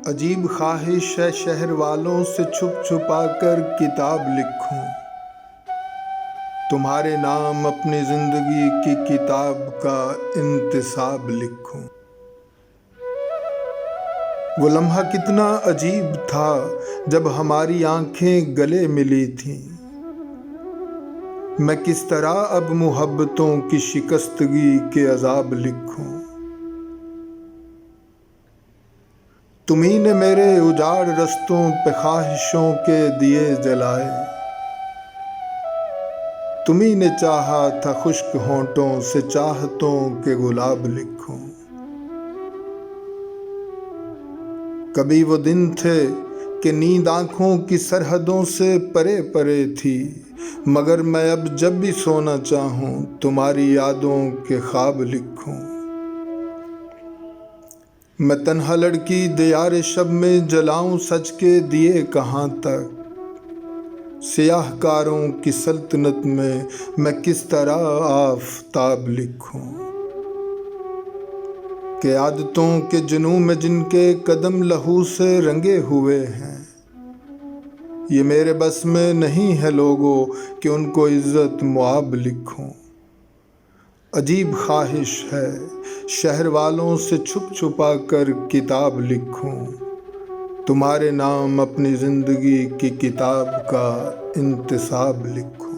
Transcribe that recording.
عجیب خواہش ہے شہر والوں سے چھپ چھپا کر کتاب لکھوں، تمہارے نام اپنی زندگی کی کتاب کا انتصاب لکھوں۔ وہ لمحہ کتنا عجیب تھا جب ہماری آنکھیں گلے ملی تھیں، میں کس طرح اب محبتوں کی شکستگی کے عذاب لکھوں۔ تمہیں نے میرے اجاڑ رستوں پہ خواہشوں کے دیے جلائے، تمہیں نے چاہا تھا خشک ہونٹوں سے چاہتوں کے گلاب لکھوں۔ کبھی وہ دن تھے کہ نیند آنکھوں کی سرحدوں سے پرے پرے تھی، مگر میں اب جب بھی سونا چاہوں تمہاری یادوں کے خواب لکھوں۔ میں تنہا لڑکی دیار شب میں جلاؤں سج کے دیے کہاں تک، سیاہ کاروں کی سلطنت میں کس طرح آفتاب لکھوں۔ کہ عادتوں کے جنوں میں جن کے قدم لہو سے رنگے ہوئے ہیں، یہ میرے بس میں نہیں ہے لوگوں کہ ان کو عزت مآب لکھوں۔ عجیب خواہش ہے شہر والوں سے چھپ چھپا کر کتاب لکھوں، تمہارے نام اپنی زندگی کی کتاب کا انتصاب لکھوں۔